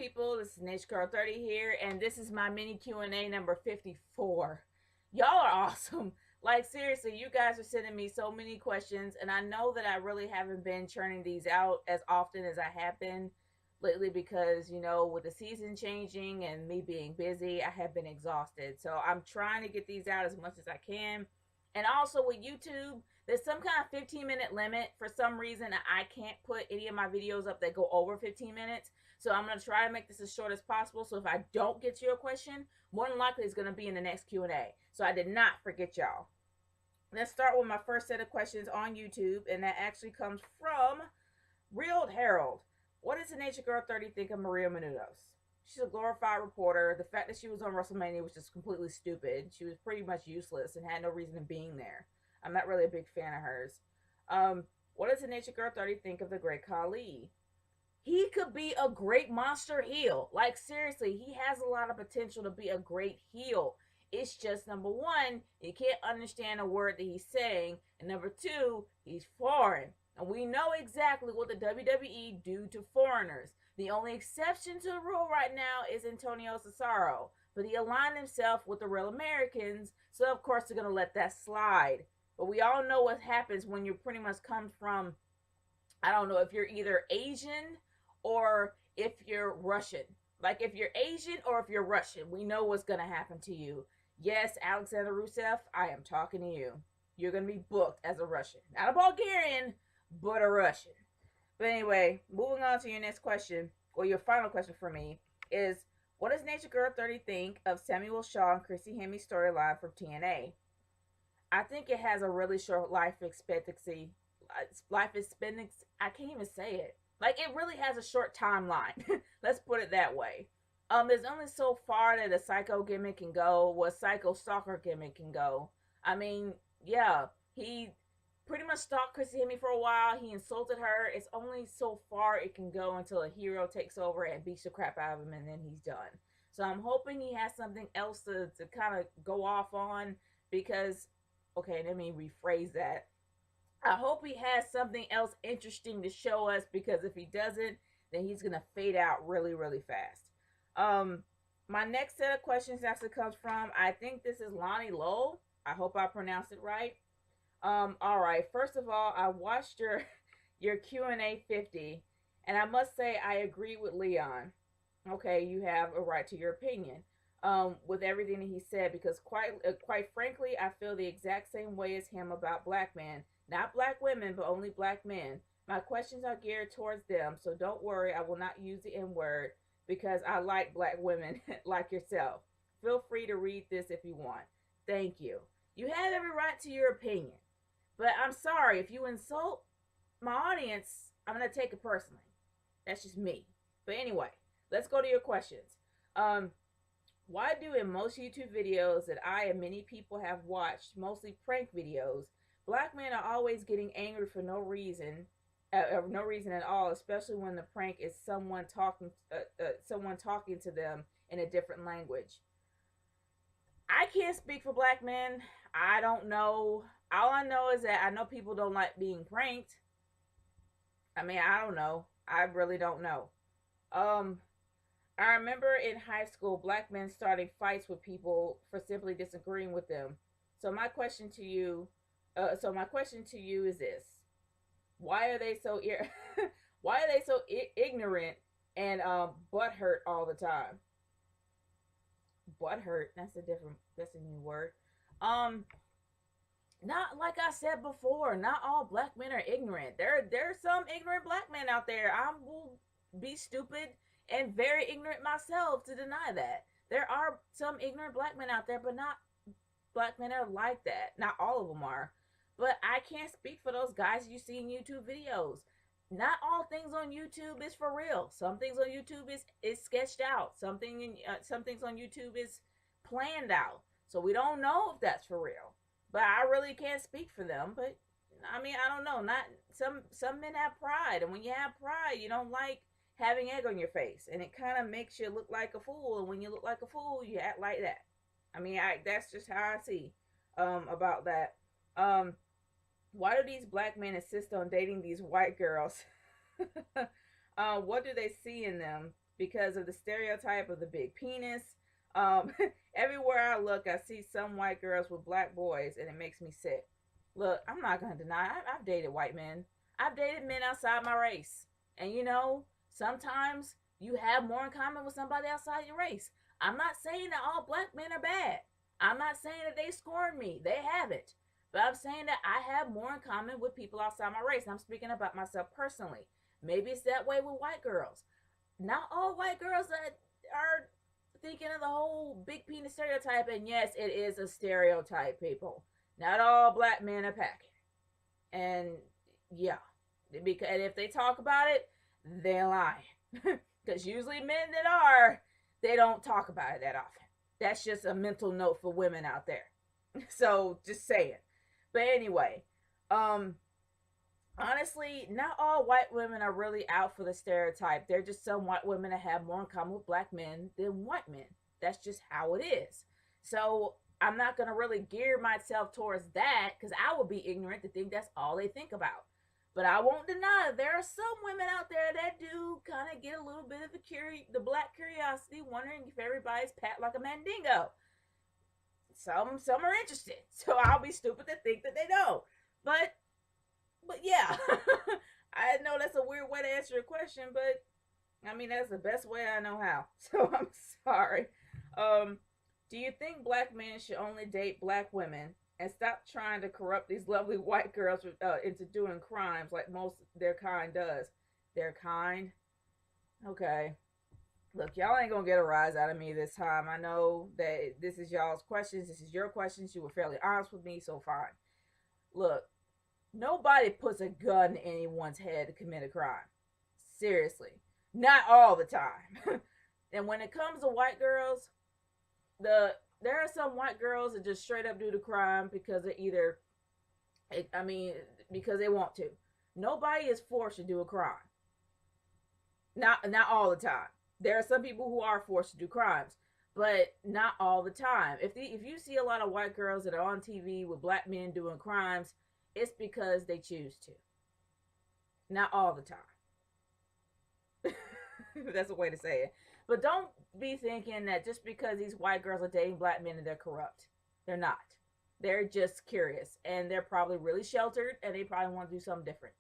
people? This is Niche Girl 30 here, and this is my mini Q&A number 54. Y'all are awesome. Like, seriously, you guys are sending me so many questions, and I know that I really haven't been churning these out as often as I have been lately because, with the season changing and me being busy, I have been exhausted. So I'm trying to get these out as much as I can. And also with YouTube, there's some kind of 15-minute limit. For some reason, I can't put any of my videos up that go over 15 minutes. So I'm going to try to make this as short as possible. So if I don't get to your question, more than likely it's going to be in the next Q&A. So I did not forget y'all. Let's start with my first set of questions on YouTube. And that actually comes from Real Harold. What does the Nature Girl 30 think of Maria Menounos? She's a glorified reporter. The fact that she was on WrestleMania was just completely stupid. She was pretty much useless and had no reason in being there. I'm not really a big fan of hers. What does the Nature Girl 30 think of the Great Khali? He could be a great monster heel. Like, seriously, he has a lot of potential to be a great heel. It's just, number one, you can't understand a word that he's saying. And number two, he's foreign. And we know exactly what the WWE do to foreigners. The only exception to the rule right now is Antonio Cesaro. But he aligned himself with the real Americans, so of course they're going to let that slide. But we all know what happens when you pretty much come from, I don't know, if you're either Asian or if you're Russian. Like, if you're Asian or if you're Russian, we know what's going to happen to you. Yes, Alexander Rusev, I am talking to you. You're going to be booked as a Russian. Not a Bulgarian, but a Russian. But anyway, moving on to your next question, or your final question for me, is what does Nature Girl 30 think of Samuel Shaw and Chrissy Hemme storyline from TNA? I think it has a really short life expectancy. I can't even say it. Like, it really has a short timeline. Let's put it that way. There's only so far that a psycho gimmick can go, what psycho stalker gimmick can go. I mean, yeah, he pretty much stalked Chrissy Hemme for a while. He insulted her. It's only so far it can go until a hero takes over and beats the crap out of him, and then he's done. So I'm hoping he has something else to kind of go off on because, okay, let me rephrase that. I hope he has something else interesting to show us because if he doesn't, then he's going to fade out really, really fast. My next set of questions actually comes from, I think this is Lonnie Lowell. I hope I pronounced it right. All right. First of all, I watched your Q&A 50, and I must say I agree with Leon. Okay, you have a right to your opinion. With everything that he said, because quite frankly, I feel the exact same way as him about black men, not black women, but only black men. My questions are geared towards them, so don't worry, I will not use the N word because I like black women like yourself. Feel free to read this if you want. Thank you. You have every right to your opinion. But I'm sorry, if you insult my audience, I'm going to take it personally. That's just me. But anyway, let's go to your questions. Why do in most YouTube videos that I and many people have watched, mostly prank videos, black men are always getting angry for no reason at all, especially when the prank is someone talking to them in a different language? I can't speak for black men. I don't know. All I know is that I know people don't like being pranked. I mean, I don't know. I really don't know. I remember in high school, black men starting fights with people for simply disagreeing with them. So my question to you, is this: Why are they so why are they so ignorant and butthurt all the time? Butthurt. That's a new word. Um, Not like I said before. Not all black men are ignorant. There's some ignorant black men out there. I will be stupid and very ignorant myself to deny that. There are some ignorant black men out there, but not black men are like that. Not all of them are. But I can't speak for those guys you see in YouTube videos. Not all things on YouTube is for real. Some things on YouTube is sketched out. Some things on YouTube is planned out. So we don't know if that's for real. But I really can't speak for them. But I mean, I don't know. Not some men have pride, and when you have pride, you don't like having egg on your face, and it kind of makes you look like a fool. And when you look like a fool, you act like that. I mean, that's just how I see about that. Um, why do these black men insist on dating these white girls? What do they see in them? because of the stereotype of the big penis. Um, Everywhere I look, I see some white girls with black boys, and it makes me sick. Look, I'm not gonna deny I've dated white men. I've dated men outside my race, and sometimes you have more in common with somebody outside your race. I'm not saying that all black men are bad. I'm not saying that they scorn me. They haven't. But I'm saying that I have more in common with people outside my race. I'm speaking about myself personally. Maybe it's that way with white girls. Not all white girls are thinking of the whole big penis stereotype. And yes, it is a stereotype, people. Not all black men are packing. And yeah, because if they talk about it, they're lying. Because usually men that are, they don't talk about it that often. That's just a mental note for women out there. So just saying. But anyway, honestly, not all white women are really out for the stereotype. They're just some white women that have more in common with black men than white men. That's just how it is. So I'm not going to really gear myself towards that because I would be ignorant to think that's all they think about. But I won't deny there are some women out there that do kind of get a little bit of the black curiosity, wondering if everybody's pat like a mandingo. Some are interested, so I'll be stupid to think that they don't. But yeah, I know that's a weird way to answer your question, but I mean that's the best way I know how. So I'm sorry. Do you think black men should only date black women and stop trying to corrupt these lovely white girls into doing crimes like most their kind does? Their kind? Okay. Look, y'all ain't gonna get a rise out of me this time. I know that this is y'all's questions. This is your questions. You were fairly honest with me, so fine. Look, nobody puts a gun in anyone's head to commit a crime. Seriously. Not all the time. And when it comes to white girls, there are some white girls that just straight up do the crime because because they want to. Nobody is forced to do a crime. Not all the time. There are some people who are forced to do crimes, but not all the time. If you see a lot of white girls that are on TV with black men doing crimes, it's because they choose to. Not all the time. That's a way to say it. But don't be thinking that just because these white girls are dating black men that they're corrupt. They're not. They're just curious, and they're probably really sheltered, and they probably want to do something different.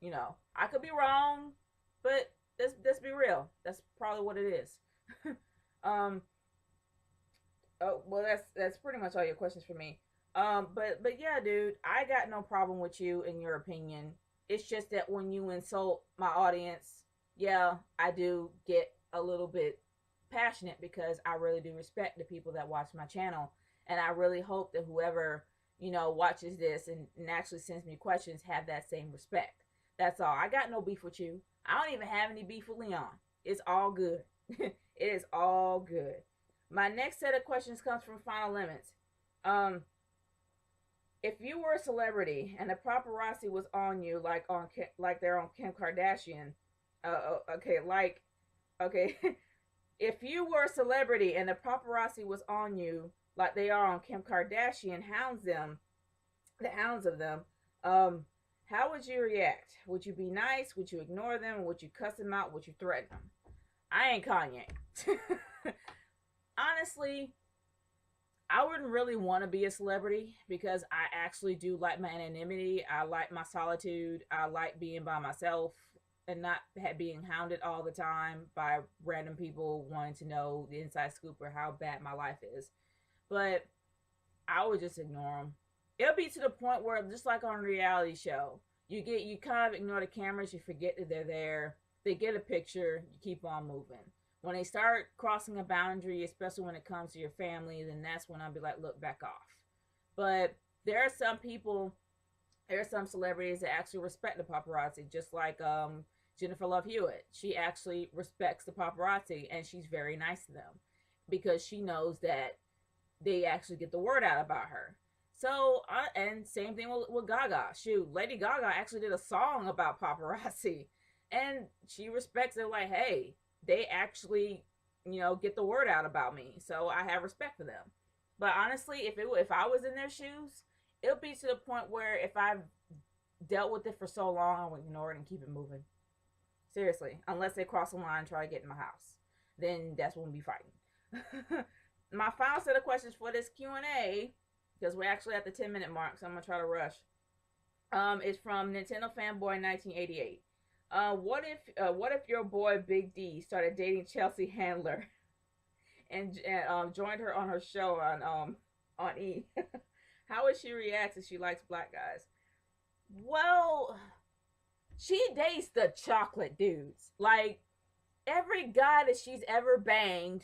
I could be wrong, but let's be real. That's probably what it is. Oh, well, that's pretty much all your questions for me. But yeah, dude, I got no problem with you and your opinion. It's just that when you insult my audience, yeah, I do get a little bit passionate because I really do respect the people that watch my channel, and I really hope that whoever watches this and actually sends me questions have that same respect. That's all. I got no beef with you. I don't even have any beef with Leon. It's all good. It is all good. My next set of questions comes from Final Limits. If you were a celebrity and the paparazzi was on you, like they're on Kim Kardashian, if you were a celebrity and the paparazzi was on you, like they are on Kim Kardashian, the hounds of them, how would you react? Would you be nice? Would you ignore them? Would you cuss them out? Would you threaten them? I ain't Kanye. Honestly, I wouldn't really want to be a celebrity because I actually do like my anonymity. I like my solitude. I like being by myself and not being hounded all the time by random people wanting to know the inside scoop or how bad my life is. But I would just ignore them. It'll be to the point where, just like on a reality show, you kind of ignore the cameras, you forget that they're there, they get a picture, you keep on moving. When they start crossing a boundary, especially when it comes to your family, then that's when I'll be like, look, back off. But there are some celebrities that actually respect the paparazzi, just like Jennifer Love Hewitt. She actually respects the paparazzi, and she's very nice to them because she knows that they actually get the word out about her. So, and same thing with Gaga. Shoot, Lady Gaga actually did a song about paparazzi, and she respects it. Like, hey, they actually, get the word out about me. So I have respect for them. But honestly, if I was in their shoes, it would be to the point where if I've dealt with it for so long, I would ignore it and keep it moving. Seriously, unless they cross the line and try to get in my house, then that's when we fighting. My final set of questions for this Q&A, because we're actually at the 10-minute mark, so I'm gonna try to rush. Is from Nintendo Fanboy 1988. What if your boy Big D started dating Chelsea Handler and joined her on her show on E? How would she react if she likes black guys? Well, she dates the chocolate dudes. Like every guy that she's ever banged,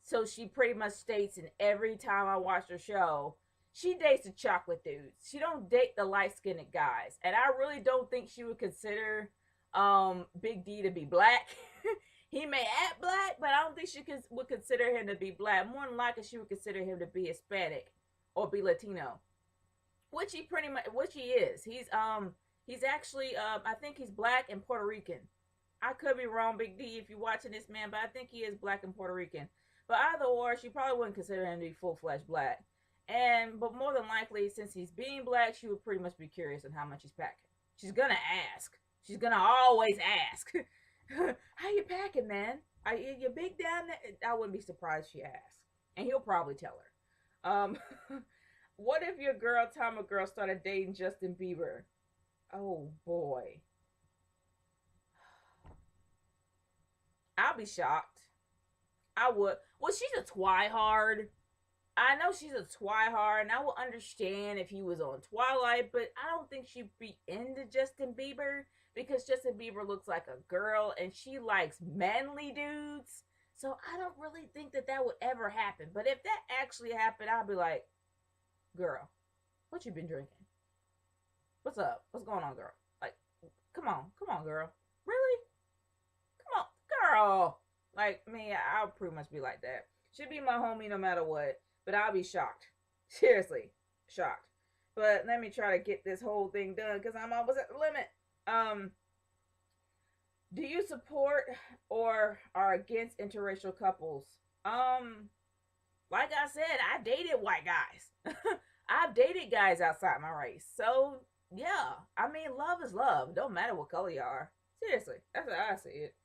so she pretty much states in every time I watch her show, she dates the chocolate dudes. She don't date the light skinned guys. And I really don't think she would consider Big D to be black. He may act black, but I don't think she would consider him to be black. More than likely, she would consider him to be Hispanic or be Latino, which he is. He's actually I think he's black and Puerto Rican. I could be wrong, Big D, if you're watching this, man, but I think he is black and Puerto Rican. But either or, she probably wouldn't consider him to be full-fledged black. But more than likely, since he's being black, she would pretty much be curious on how much he's packing. She's gonna ask. She's gonna always ask. How you packing, man? Are you big down there? I wouldn't be surprised if she asked. And he'll probably tell her. What if your girl, Tama Girl, started dating Justin Bieber? Oh, boy. I'll be shocked. I would. Well, she's a twihard. I know she's a twihard, and I would understand if he was on Twilight, but I don't think she'd be into Justin Bieber because Justin Bieber looks like a girl, and she likes manly dudes. So I don't really think that would ever happen. But if that actually happened, I'd be like, girl, what you been drinking? What's up? What's going on, girl? Like, come on, girl. Really? Come on, girl. Like, me, I'll pretty much be like that. She'd be my homie no matter what, but I'll be shocked. Seriously, shocked. But let me try to get this whole thing done because I'm almost at the limit. Do you support or are against interracial couples? Like I said, I dated white guys. I've dated guys outside my race. So, yeah. I mean, love is love. Don't matter what color you are. Seriously. That's how I see it.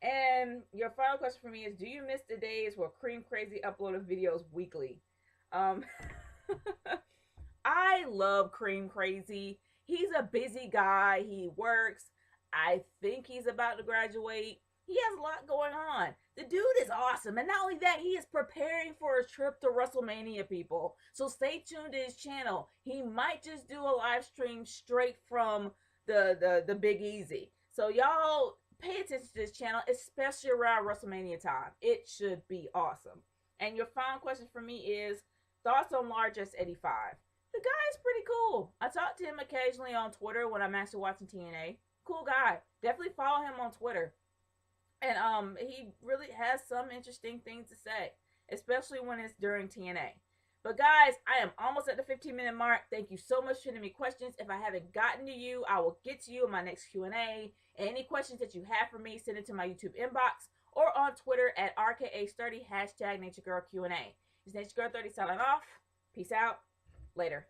And your final question for me is, do you miss the days where Cream Crazy uploaded videos weekly? I love Cream Crazy. He's a busy guy. He works. I think he's about to graduate. He has a lot going on. The dude is awesome. And not only that, he is preparing for a trip to WrestleMania, people. So stay tuned to his channel. He might just do a live stream straight from the Big Easy. So y'all pay attention to this channel, especially around WrestleMania time. It should be awesome. And your final question for me is, thoughts on Largest 85? The guy is pretty cool. I talk to him occasionally on Twitter when I'm actually watching TNA. Cool guy. Definitely follow him on Twitter. And he really has some interesting things to say, especially when it's during TNA. But guys, I am almost at the 15-minute mark. Thank you so much for sending me questions. If I haven't gotten to you, I will get to you in my next Q&A. And any questions that you have for me, send it to my YouTube inbox or on Twitter at RKA30, #NatureGirlQ&A. It's NatureGirl30 signing off. Peace out. Later.